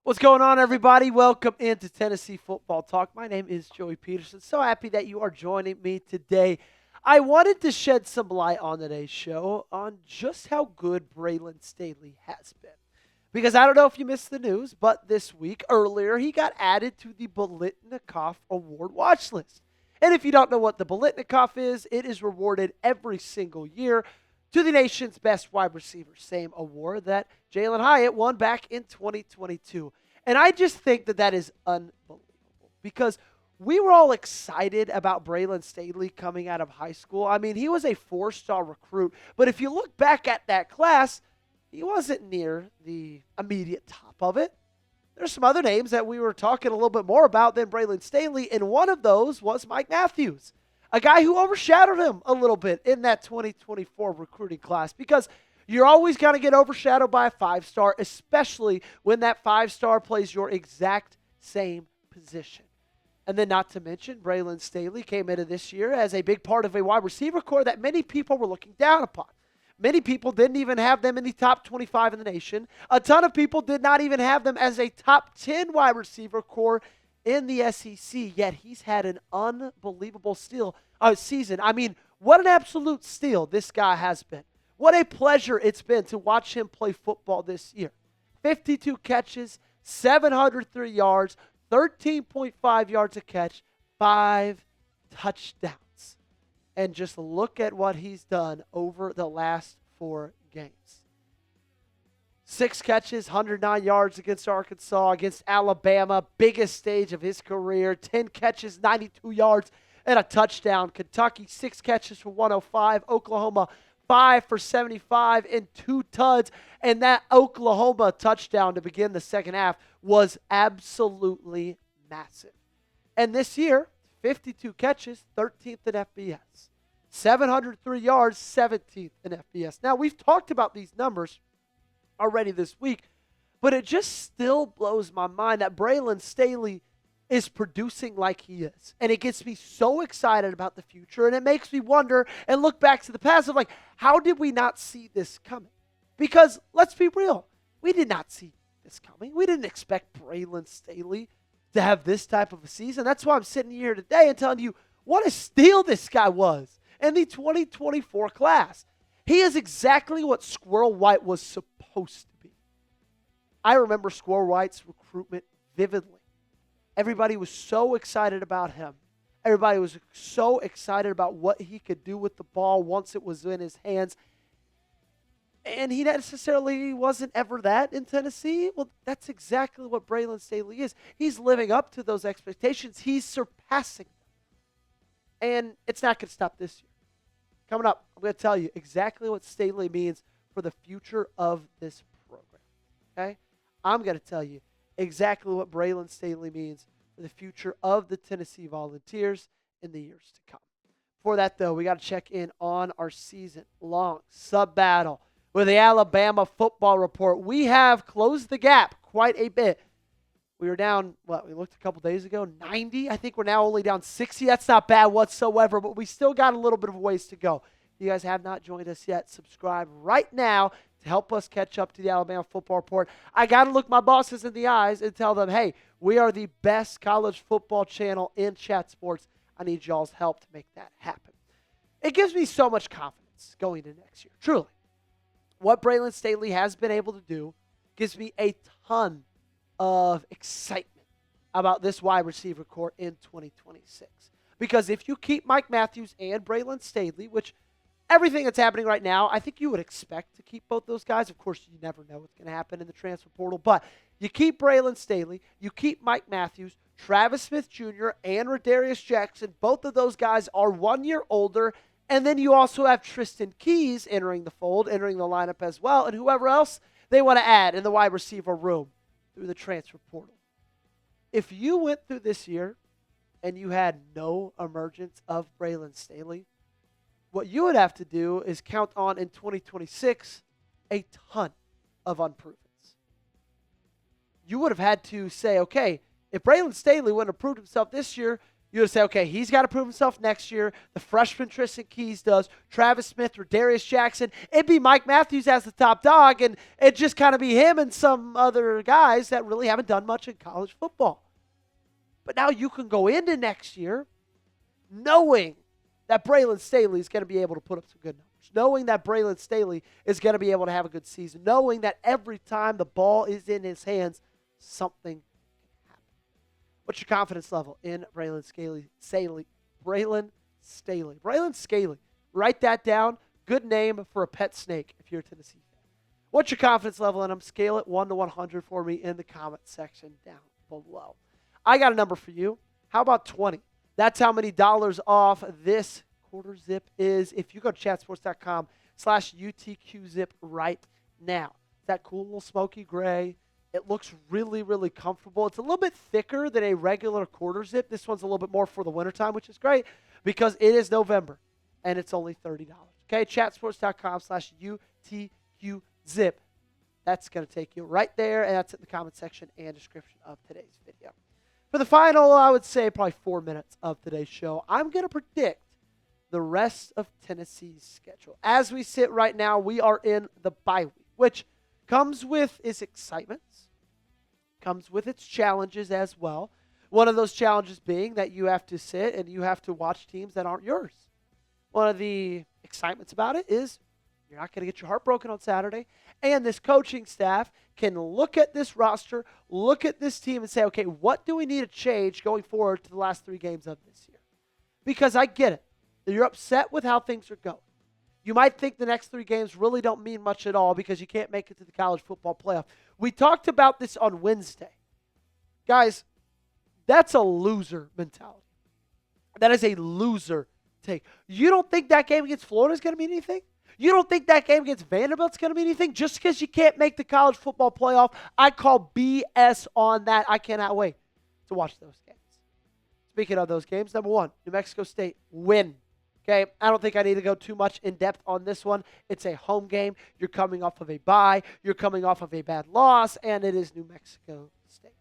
What's going on, everybody? Welcome into Tennessee Football Talk. My name is Joey Petersen. So happy that you are joining me today. I wanted to shed some light on today's show on just how good Braylon Staley has been. Because I don't know if you missed the news, but this week, earlier, he got added to the Biletnikoff Award watch list. And if you don't know what the Biletnikoff is, it is rewarded every single year to the nation's best wide receiver. Same award that Jalin Hyatt won back in 2022. And I just think that that is unbelievable because we were all excited about Braylon Staley coming out of high school. I mean, he was a four-star recruit, but if you look back at that class, he wasn't near the immediate top of it. There's some other names that we were talking a little bit more about than Braylon Staley, and one of those was Mike Matthews, a guy who overshadowed him a little bit in that 2024 recruiting class because you're always going to get overshadowed by a five-star, especially when that five-star plays your exact same position. And then not to mention, Braylon Staley came into this year as a big part of a wide receiver core that many people were looking down upon. Many people didn't even have them in the top 25 in the nation. A ton of people did not even have them as a top 10 wide receiver core in the SEC, yet he's had an unbelievable season. I mean, what an absolute steal this guy has been. What a pleasure it's been to watch him play football this year. 52 catches, 703 yards, 13.5 yards a catch, 5 touchdowns. And just look at what he's done over the last 4 games. 6 catches, 109 yards against Arkansas, against Alabama, biggest stage of his career. 10 catches, 92 yards, and a touchdown. Kentucky, 6 catches for 105. Oklahoma, 5 for 75 and 2 tuds. And that Oklahoma touchdown to begin the second half was absolutely massive. And this year, 52 catches, 13th in FBS. 703 yards, 17th in FBS. Now, we've talked about these numbers already this week, but it just still blows my mind that Braylon Staley is producing like he is. And it gets me so excited about the future, and it makes me wonder and look back to the past of like, how did we not see this coming? Because let's be real, we did not see this coming. We didn't expect Braylon Staley to have this type of a season. That's why I'm sitting here today and telling you what a steal this guy was in the 2024 class. He is exactly what Squirrel White was supposed to be. I remember Squirrel White's recruitment vividly. Everybody was so excited about him. Everybody was so excited about what he could do with the ball once it was in his hands. And he necessarily wasn't ever that in Tennessee. Well, that's exactly what Braylon Staley is. He's living up to those expectations. He's surpassing them. And it's not going to stop this year. Coming up, I'm going to tell you exactly what Staley means for the future of this program. Okay? I'm going to tell you exactly what Braylon Staley means for the future of the Tennessee Volunteers in the years to come. Before that, though, we got to check in on our season-long sub-battle with the Alabama Football Report. We have closed the gap quite a bit. We were down, we looked a couple days ago, 90. I think we're now only down 60. That's not bad whatsoever, but we still got a little bit of ways to go. If you guys have not joined us yet, subscribe right now to help us catch up to the Alabama Football Report. I got to look my bosses in the eyes and tell them, hey, we are the best college football channel in chat sports. I need y'all's help to make that happen. It gives me so much confidence going into next year. Truly. What Braylon Staley has been able to do gives me a ton of excitement about this wide receiver core in 2026. Because if you keep Mike Matthews and Braylon Staley, which everything that's happening right now, I think you would expect to keep both those guys. Of course, you never know what's going to happen in the transfer portal. But you keep Braylon Staley, you keep Mike Matthews, Travis Smith Jr., and Radarious Jackson. Both of those guys are 1 year older. And then you also have Tristen Keys entering the fold, entering the lineup as well, and whoever else they want to add in the wide receiver room through the transfer portal. If you went through this year and you had no emergence of Braylon Staley, what you would have to do is count on in 2026 a ton of unprovens. You would have had to say, okay, if Braylon Staley wouldn't have proved himself this year, You would say, okay, he's got to prove himself next year. The freshman Tristen Keys does. Travis Smith, Radarious Jackson. It'd be Mike Matthews as the top dog, and it'd just kind of be him and some other guys that really haven't done much in college football. But now you can go into next year knowing that Braylon Staley is going to be able to put up some good numbers, knowing that Braylon Staley is going to be able to have a good season, knowing that every time the ball is in his hands, something. What's your confidence level in Braylon Staley? Braylon Staley. Write that down. Good name for a pet snake if you're a Tennessee fan. What's your confidence level in him? Scale it 1 to 100 for me in the comment section down below. I got a number for you. How about 20? That's how many dollars off this quarter zip is if you go to chatsports.com/UTQzip right now. That cool little smoky gray. It looks really, really comfortable. It's a little bit thicker than a regular quarter zip. This one's a little bit more for the wintertime, which is great because it is November and it's only $30. Okay, chatsports.com/UTQzip. That's going to take you right there, and that's in the comment section and description of today's video. For the final, I would say probably 4 minutes of today's show, I'm going to predict the rest of Tennessee's schedule. As we sit right now, we are in the bye week, which comes with its excitements, comes with its challenges as well. One of those challenges being that you have to sit and you have to watch teams that aren't yours. One of the excitements about it is you're not going to get your heart broken on Saturday. And this coaching staff can look at this roster, look at this team and say, okay, what do we need to change going forward to the last 3 games of this year? Because I get it. You're upset with how things are going. You might think the next 3 games really don't mean much at all because you can't make it to the college football playoff. We talked about this on Wednesday. Guys, that's a loser mentality. That is a loser take. You don't think that game against Florida is going to mean anything? You don't think that game against Vanderbilt is going to mean anything? Just because you can't make the college football playoff, I call BS on that. I cannot wait to watch those games. Speaking of those games, number 1, New Mexico State, win. Okay, I don't think I need to go too much in depth on this one. It's a home game. You're coming off of a bye. You're coming off of a bad loss, and it is New Mexico State.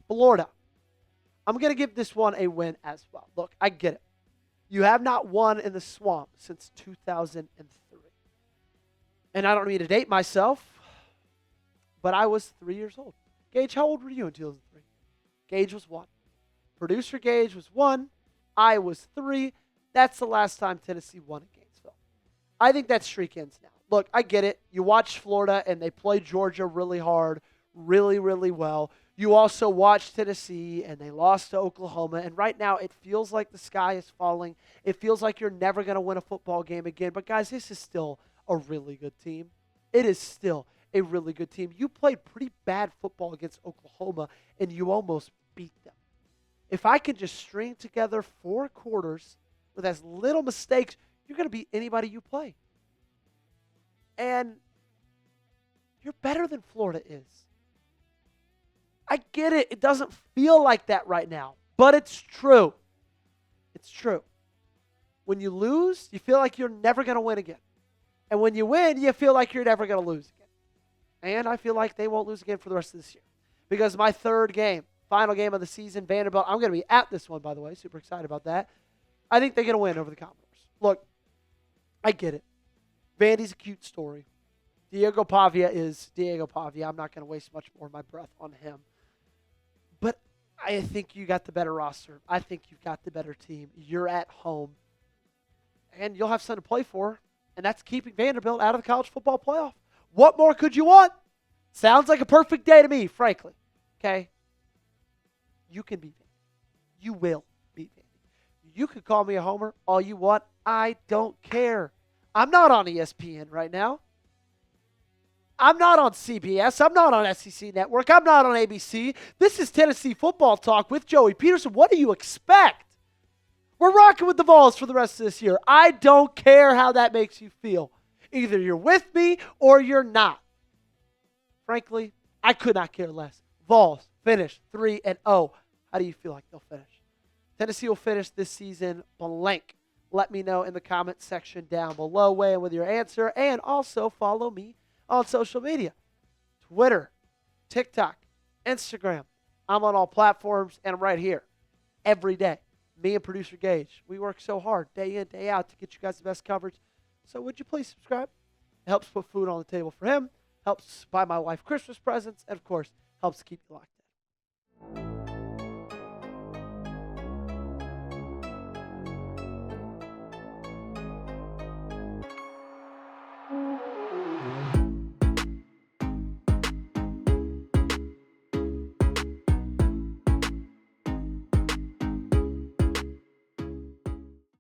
Florida. I'm going to give this one a win as well. Look, I get it. You have not won in the swamp since 2003. And I don't mean to date myself, but I was 3 years old. Gage, how old were you in 2003? Gage was 1. Producer Gage was 1. I was 3. That's the last time Tennessee won at Gainesville. I think that streak ends now. Look, I get it. You watch Florida, and they play Georgia really hard, really, really well. You also watch Tennessee, and they lost to Oklahoma. And right now, it feels like the sky is falling. It feels like you're never going to win a football game again. But, guys, this is still a really good team. It is still a really good team. You played pretty bad football against Oklahoma, and you almost beat them. If I could just string together 4 quarters with as little mistakes, you're going to beat anybody you play. And you're better than Florida is. I get it. It doesn't feel like that right now, but it's true. It's true. When you lose, you feel like you're never going to win again. And when you win, you feel like you're never going to lose again. And I feel like they won't lose again for the rest of this year. Because my 3rd game, final game of the season, Vanderbilt, I'm going to be at this one, by the way. Super excited about that. I think they're going to win over the Commodores. Look, I get it. Vandy's a cute story. Diego Pavia is Diego Pavia. I'm not going to waste much more of my breath on him. But I think you got the better roster. I think you've got the better team. You're at home. And you'll have something to play for. And that's keeping Vanderbilt out of the college football playoff. What more could you want? Sounds like a perfect day to me, frankly. Okay? You can beat Vandy. You will beat Vandy. You can call me a homer all you want. I don't care. I'm not on ESPN right now. I'm not on CBS. I'm not on SEC Network. I'm not on ABC. This is Tennessee Football Talk with Joey Petersen. What do you expect? We're rocking with the Vols for the rest of this year. I don't care how that makes you feel. Either you're with me or you're not. Frankly, I could not care less. Vols finish 3-0. How do you feel like they'll finish? Tennessee will finish this season blank. Let me know in the comment section down below. Weigh in with your answer. And also follow me on social media. Twitter, TikTok, Instagram. I'm on all platforms, and I'm right here every day me and producer Gage, we work so hard day in, day out to get you guys the best coverage. So would you please subscribe? It helps put food on the table for him, helps buy my wife Christmas presents, and of course, helps keep you locked in.